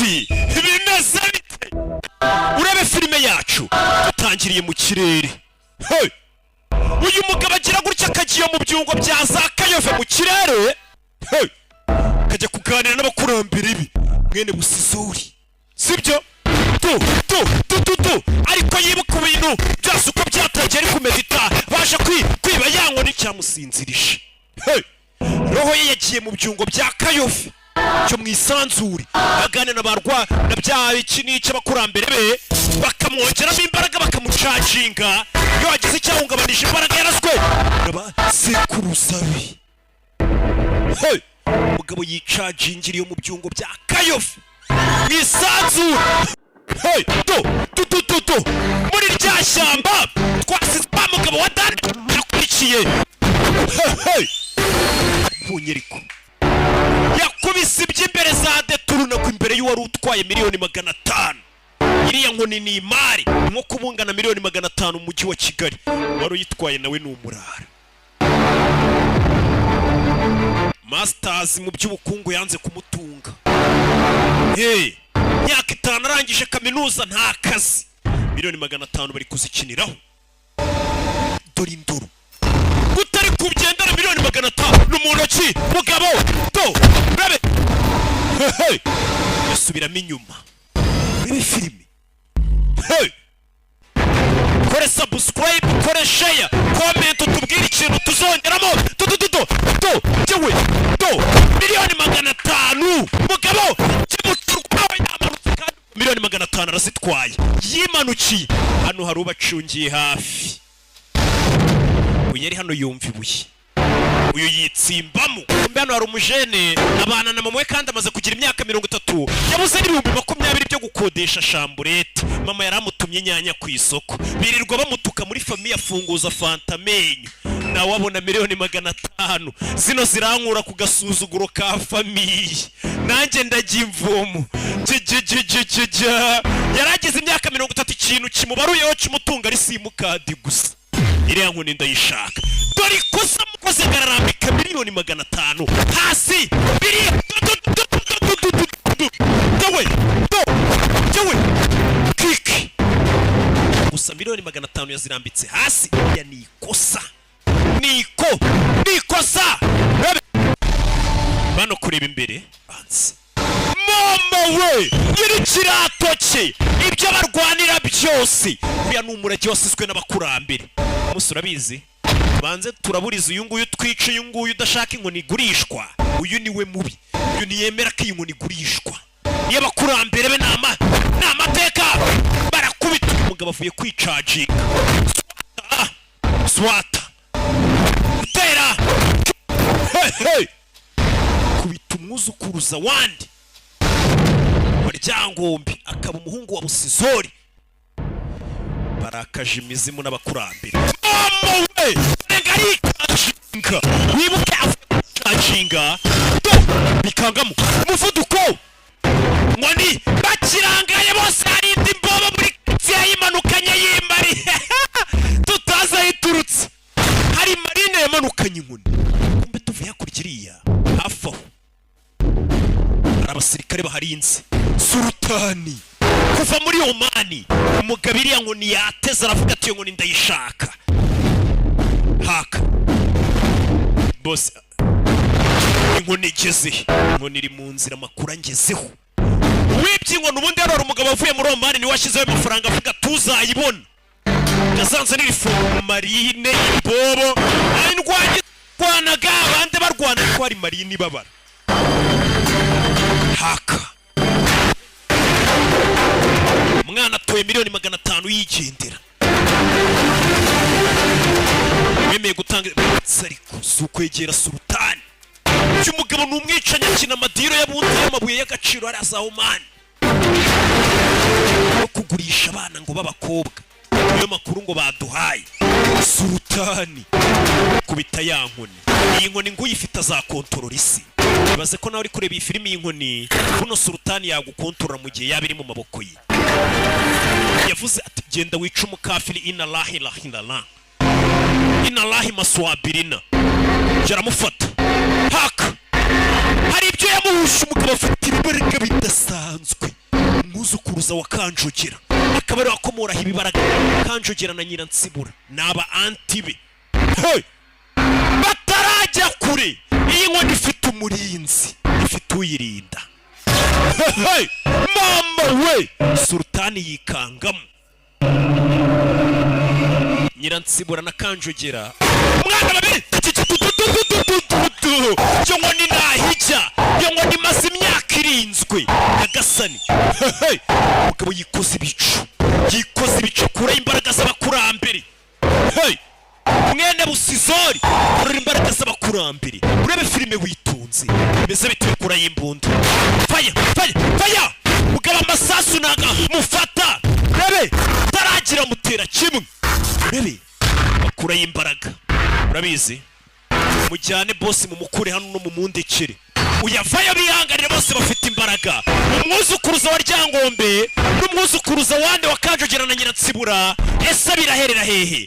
ati bimeze bite urebe filime yacu dutangiriye mu kirere hey uyu mugabo agira gutya akagiye mu byungo bya za Kayove mu kirere hey kajya kuganira n'abakurambere ibi mwene Busizuri sibyo ariko yibuka ibintu byose uko byatangiye ari kumedita baje kwiba yango n'icyamusinzirije hey roho ye yagiye mu byungo bya Kayove cyo mwisanzuri agane n'abarwa na bya iki n'icyo abakurambere be bakamwongeramo imbaraga bakamucaginga iyo agize icyahungabanije imbaraga yaraswe naba sekurusabi hey umugabo yicagingiriye mu byungo bya Kayove mwisanzuri hey muri rya shyamba twasize pa mugabo wa Dan yakurikiye hey bunyeriko yakubise iby'imbere za deturuna ku imbere y'uwari utwaye miliyoni 500 iriya nkoni ni imari nko kubungana miliyoni 500 mu mujyi wa Kigali wari uyitwaye nawe ni umurara masters mu by'ubukungu yanze kumutunga hey myaka 5 arangije kaminuza nta kazi miliyoni 500 bari kuzikiniraho dore induru gutari kubyendana miliyoni 500 n'umuntu ki mugabo rabe hey yasubiramo inyuma muri filime hey kore subscribe kore share comment utubwire ikintu tuzongeramo jewe miliyoni 500 mugabo kimuturwawe yamanutse kandi miliyoni 500 arasitwaye yimanukiye hano hari ubacungiye hafi uyeri hano yumva ibuye uyu yitsimbamo mbe hano hari umujene abana na mama we kandi amaze kugira imyaka 30 yabuze n'ibihumbi 20 byo gukodesha shamburete mama yaramutumye inyanya ku isoko birirwa bamutuka muri famille afunguza fanta menyo nawe wabona miliyoni 500 zino zirankura ku gasuzuguro ka famille nanjye ndagimvomo yaragize imyaka 30 ikintu kimubaruyeho kimutunga ari simukadi gusa iriya nkoni ndayishaka dore kosa mukoze gararambika miliyoni 500 hasi biri kiki gusa miliyoni 500 yazirambitse hasi ya nikosa nikosa bano kureba imbere banze mama we yiri kirato cye ibyo barwanira byose uya n'umurage wasizwe n'abakurambere umunsi urabizi banze turaburiza uyu nguyu twice uyu nguyu udashaka inkoni igurishwa uyu niwe mubi uyu niyemera ko iyi nkoni igurishwa niyo abakurambere be n'amateka barakubita umugabo avuye kwicaginga swata utera hey kubita umwuzukuruza wandi Ryangombe akaba umuhungu wa Busizori barakaje imizimu n'abakurambere mama we ngari kachinga wibuke afachinga bikangamo umuvuduko ngoni bakirangaye bose hari indi mbobo muri yimanukanye yimbari tutaza yiturutse hari marine yamanukanye inkoni kumbe tuvuye kurikiriya hafaho abasirikare baharinze Sultani kuva muri Omani umugabiri ya nkoni yateza aravuga ati nkoni ndayishaka haka boss inkoni igeze inkoni iri mu nzira makuru angezeho wibye inkoni ubundi hano umugabo avuye muri Omani ni washizeho amafaranga avuga tuzayibona gazanze n'irifu marine ibobo indwanye kwanaga abandi barwana ko ari marine babara haka mwana atoye miliyoni 500 yigendera wemeye gutanga ariko sukwegera Sultani cy'umugabo n'umwicanya kina amadiro y'abundi y'amabuye y'agaciro ari za Oman no kugurisha abana ngo babakobwa niyo makuru ngo baduhaye Sultani kubita ya nkoni iyi nkoni ngo uyifite azakontorora isi baze ko nawe uri kureba iyi filimi y'inkoni buno Sultani yagukontorora mu gihe yabiri mu maboko ye yavuze ati genda wica umukafiri inallahi lahilala inallahi maswabirina jaramufata haka hari ibyo yamuhusha umugabo afite imbaraga bidasanzwe n'umwuzukuruza wa Kanjogera, akaba ari wakomoraho ibibaraga Kanjogera na Nyiransibura n'aba anti be. Hey! Batarajya kure, iyi nkoni ifite umurinzi, ifite uyirinda. Hey! Mama we! Sultani yikangamo. Nyiransibura na Kanjogera, umwana babiri, yo nkoni nahijya, yo nkoni maze imyaka irinzwe Nyagasani. Hey! Umugabo yikoze ibicu kure imbaraga z'abakurambere. Hey! Mwene Busizori arura imbaraga z'abakurambere. Urebe filime witunze bimeze bitewe kura y'imbunda. Faya mugaba amasasu naga mufata. Urebe taragira mutera kimwe. Urebe bakura y'imbaraga. Urabizi mujyane boss mu mukure hano no mu mundekere. Uyavayo bihanganira bose bafite imbaraga. Umwuzukuruza wa Ryangombe n'umwuzukuruza wande wa Kanjogera na Nyiransibura, ese biraherera hehe?